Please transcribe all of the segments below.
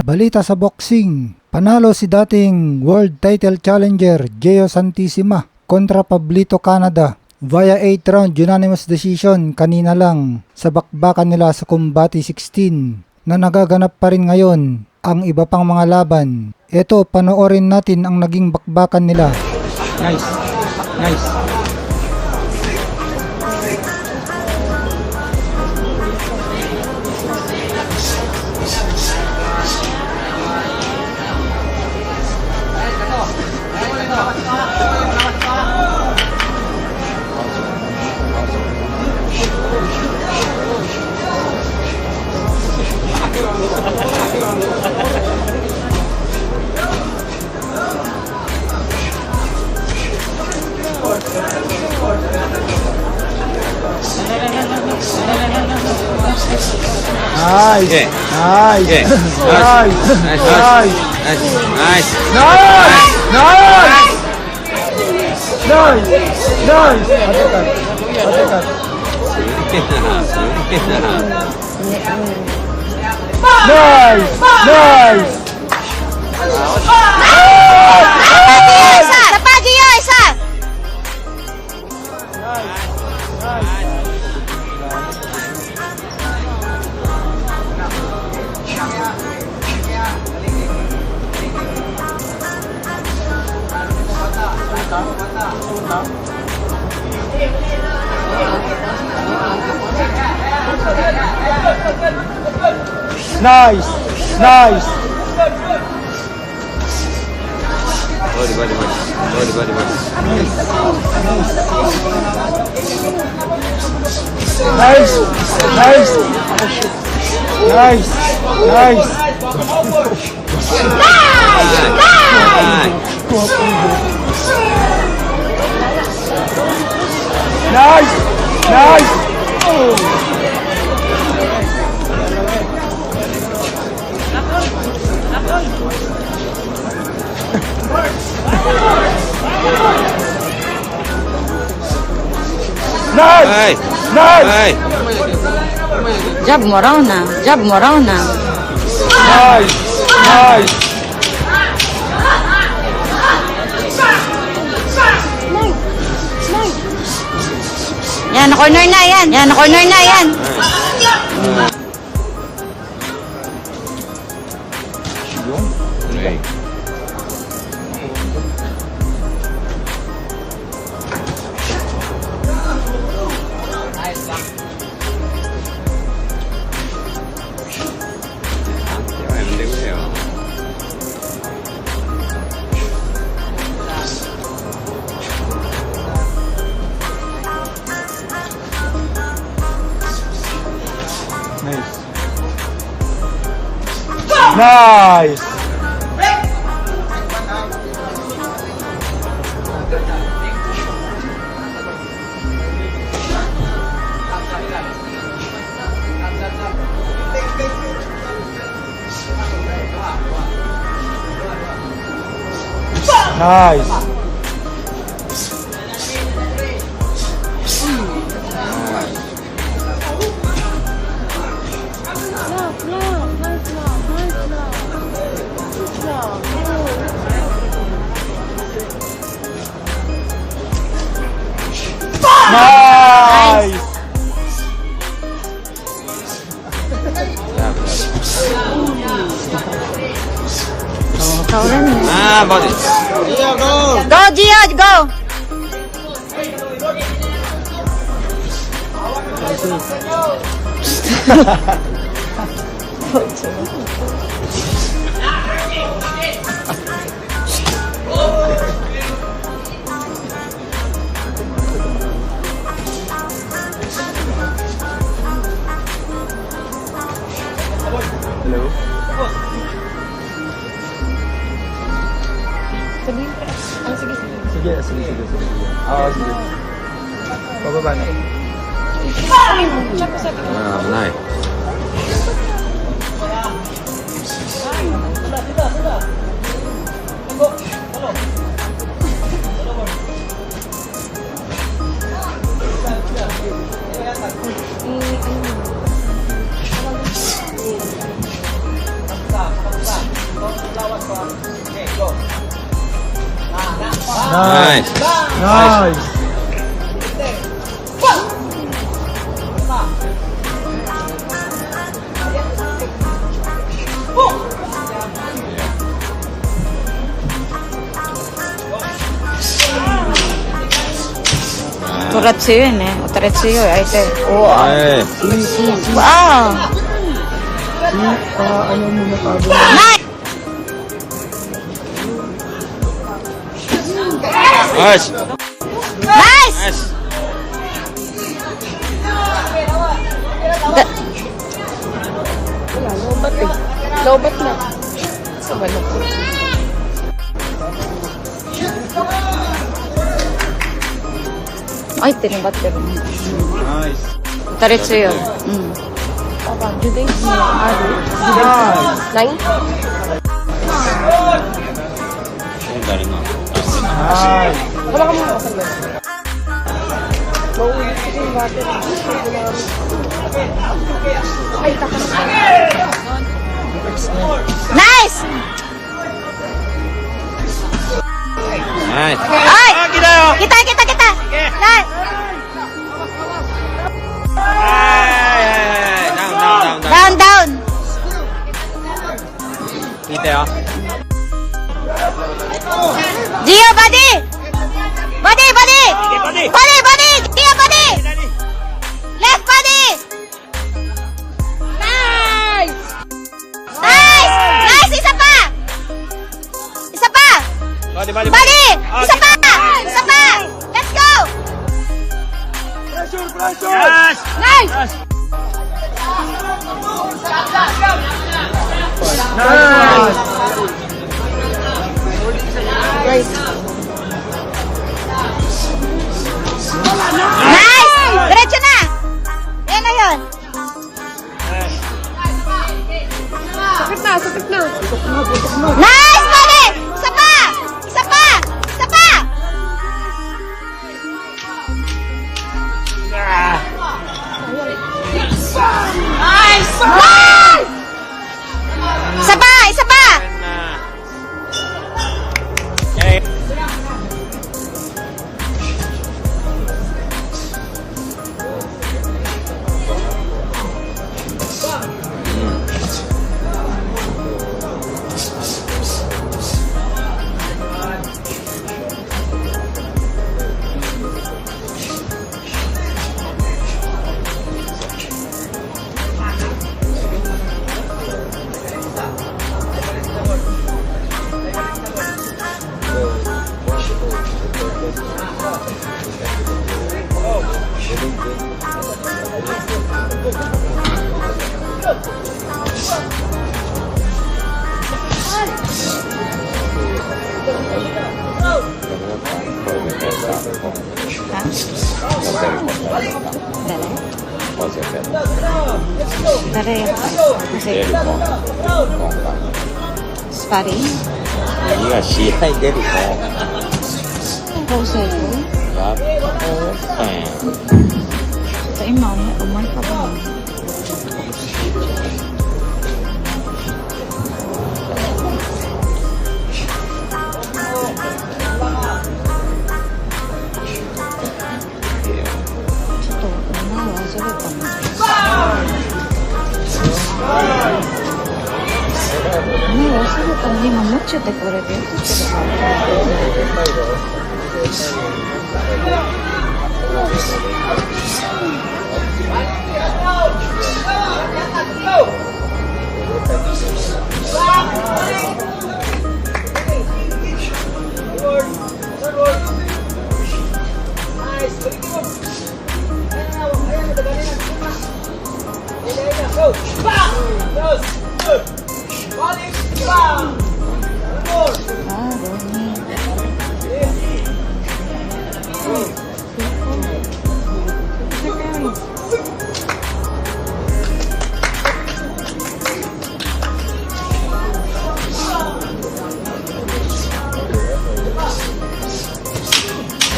Balita sa boxing, panalo si dating World Title Challenger Gio Santissima kontra Pablito Canada via 8 round unanimous decision kanina lang sa bakbakan nila sa Combate 16 na nagaganap pa rin ngayon ang iba pang mga laban. Ito, panoorin natin ang naging bakbakan nila. Nice. Nice. Nice. Okay. Nice. Okay. Nice. Nice. Nice. Nice. Nice. Nice. Nice. Nice. Nice. Atekat. Atekat. Nice. Nice. Isa! Sa Pagio, isa! Nice. Nice. Body, body, body. Body, body, body. Nice. Nice. Nice. Nice. Nice. Nice. Nice. Hey. Nice. Hey. Jab mo raw na. Jab mo raw na. Nice. Nice. Yan, na corner na yan. Yan, na corner na yan. Hey. Nice. Nice. Nice. Kaulan mo. Ah, body. Go, Gio, go! Hello. Sige, sige. Oo, sige. Pababa na. Nice. Nice. Nice. Turatsu yun eh. Turatsu yun. Ay, ito. Oo. Hey. Wow! Ano muna tayo? Nice! Nice. Nice! Nice. Lobat na. Sa balok. Ay, tinibat ka rin. Nice. Turatsu yun. Papa, do they see Ari? Nine? Ang galing nga. Nice. Wala ka muna kasal. Maulit ko yung water. Ay, taka na. Nice! Nice. Ay! Kita! Nice! Down. Down! Kita ya. Gio, body! Body! Gio, body! Left body! Nice! Isa pa! Body! Isa pa! Let's go! Yes. Nice! Nice! Diretso na! Yan na yun! Sakit na. Nice, buddy! Isa pa! Nice! Isa pa! Okay. Dari kasi sparring. いや、試合出るの。Pose ko. やっぱ、Ito imam, umay pa ba? Ito, umawa, sabi pa mo. Umawa, sabi pa mo,今持っちゃってこれで。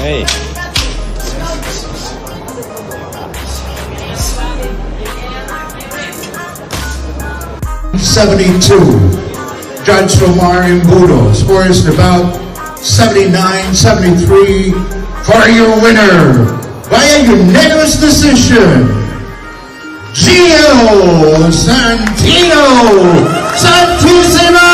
Hey. .72. Judge Romar Imbudo scores the bout 79-73 for your winner by a unanimous decision, Gio Santissima!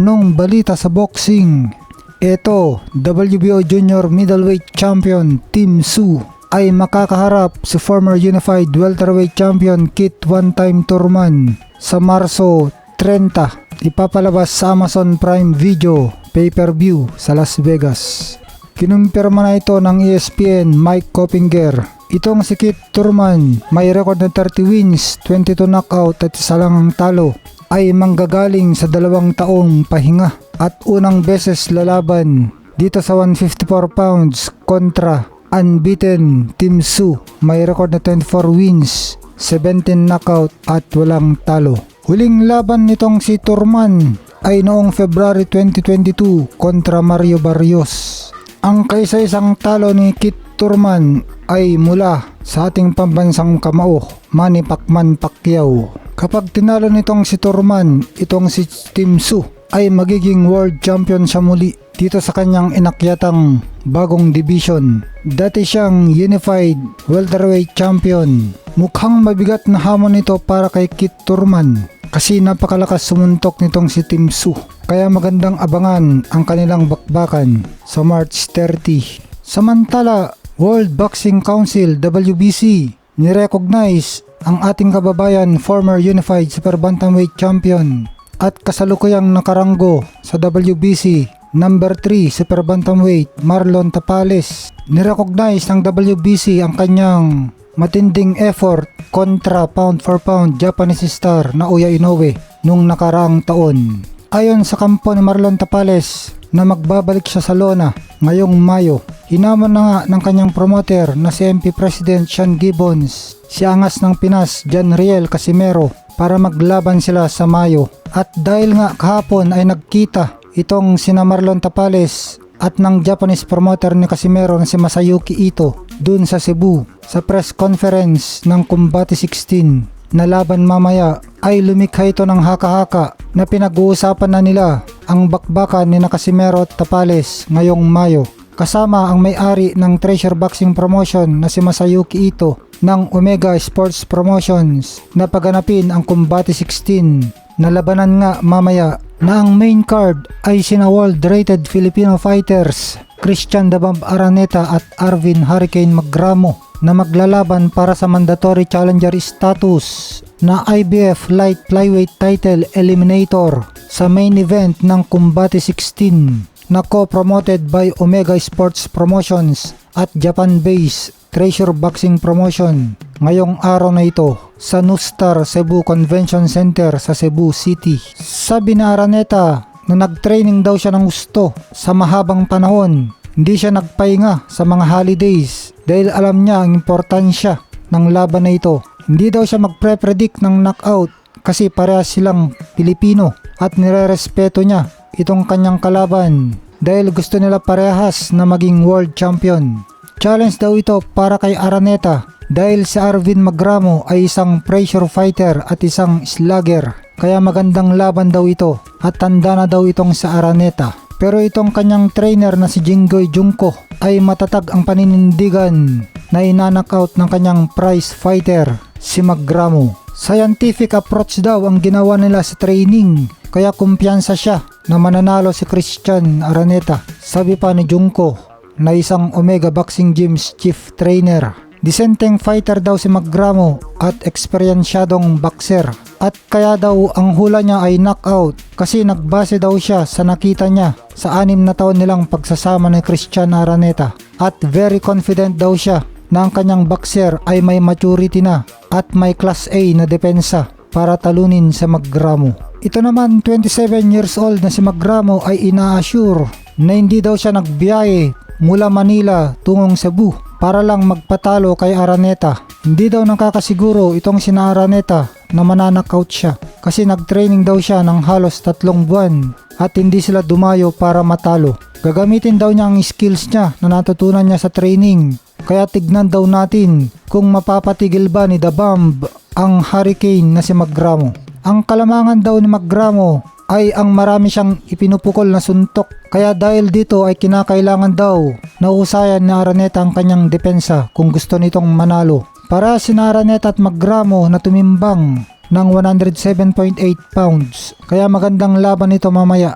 Nung balita sa boxing, eto, WBO Junior Middleweight Champion Tim Tszyu ay makakaharap sa former Unified Welterweight Champion Kit One-Time Thurman sa Marso 30. Ipapalabas sa Amazon Prime Video pay-per-view sa Las Vegas. Kinumpirma na ito ng ESPN Mike Coppinger. Itong si Kit Thurman, may record na 30 wins, 22 knockout at isa lang ang talo, ay manggagaling sa 2 taong pahinga at unang beses lalaban dito sa 154 pounds kontra unbeaten Tim Tszyu. May record na 24 wins, 17 knockout at walang talo. Huling laban nitong si Thurman ay noong February 2022 kontra Mario Barrios. Ang kaisa-isang talo ni Kit Thurman ay mula sa ating pambansang kamao, Manny Pacquiao. Kapag tinalo nitong si Thurman, itong si Tim Tszyu ay magiging world champion siya muli dito sa kanyang inakyatang bagong division. Dati siyang Unified Welterweight Champion. Mukhang mabigat na hamon ito para kay Kit Thurman kasi napakalakas sumuntok nitong si Tim Tszyu. Kaya magandang abangan ang kanilang bakbakan sa March 30. Samantala, World Boxing Council WBC nirecognize ang ating kababayan former Unified Super Bantamweight Champion at kasalukuyang nakaranggo sa WBC number 3 Super Bantamweight Marlon Tapales. Nirecognize ng WBC ang kanyang matinding effort kontra pound for pound Japanese star na Naoya Inoue nung nakaraang taon. Ayon sa kampo ni Marlon Tapales na magbabalik siya sa Lona ngayong Mayo, hinamon na nga ng kanyang promoter na si MP President Sean Gibbons si angas ng Pinas John Riel Casimero para maglaban sila sa Mayo. At dahil nga kahapon ay nagkita itong sina Marlon Tapales at ng Japanese promoter ni Casimero na si Masayuki Ito dun sa Cebu sa press conference ng Combate 16 na laban mamaya, ay lumikha ito ng haka-haka na pinag-uusapan na nila ang bakbakan ni Casimero at Tapales ngayong Mayo. Kasama ang may-ari ng Treasure Boxing Promotion na si Masayuki Ito ng Omega Sports Promotions na paganapin ang Combate 16 na labanan nga mamaya, na ang main card ay sina world-rated Filipino fighters Christian Dabam Araneta at Arvin Hurricane Magramo na maglalaban para sa mandatory challenger status na IBF Light Flyweight Title Eliminator sa main event ng Combate 16 na co-promoted by Omega Sports Promotions at Japan-based Treasure Boxing Promotion ngayong araw na ito sa Nustar Cebu Convention Center sa Cebu City. Sabi ni Araneta na nag-training daw siya ng gusto sa mahabang panahon. Hindi siya nagpahinga sa mga holidays dahil alam niya ang importansya ng laban na ito. Hindi daw siya magpre-predict ng knockout kasi parehas silang Pilipino at nire-respeto niya itong kanyang kalaban dahil gusto nila parehas na maging world champion. Challenge daw ito para kay Araneta dahil si Arvin Magramo ay isang pressure fighter at isang slugger. Kaya magandang laban daw ito at tanda na daw itong sa Araneta. Pero itong kanyang trainer na si Jinggoy Junko ay matatag ang paninindigan na inanockout ng kanyang prize fighter si Magramo. Scientific approach daw ang ginawa nila sa training kaya kumpiyansa siya na mananalo si Christian Araneta. Sabi pa ni Junko na isang Omega Boxing Gyms chief trainer. Disenteng fighter daw si Magramo at eksperyensyadong boxer at kaya daw ang hula niya ay knockout kasi nagbase daw siya sa nakita niya sa 6 na taon nilang pagsasama ni Christian Araneta at very confident daw siya na ang kanyang boxer ay may maturity na at may class A na depensa para talunin sa Magramo. Ito naman 27 years old na si Magramo ay ina-assure na hindi daw siya nagbiyahe mula Manila tungong Cebu para lang magpatalo kay Araneta. Hindi daw nakakasiguro itong sina Araneta na mananakaut siya kasi nagtraining daw siya ng halos 3 buwan at hindi sila dumayo para matalo. Gagamitin daw niya ang skills niya na natutunan niya sa training. Kaya tignan daw natin kung mapapatigil ba ni The Bomb ang Hurricane na si Magramo. Ang kalamangan daw ni Magramo ay ang marami siyang ipinupukol na suntok. Kaya dahil dito ay kinakailangan daw na usayan ni Araneta ang kanyang depensa kung gusto nitong manalo. Para si Araneta at Magramo na tumimbang ng 107.8 pounds. Kaya magandang laban ito mamaya.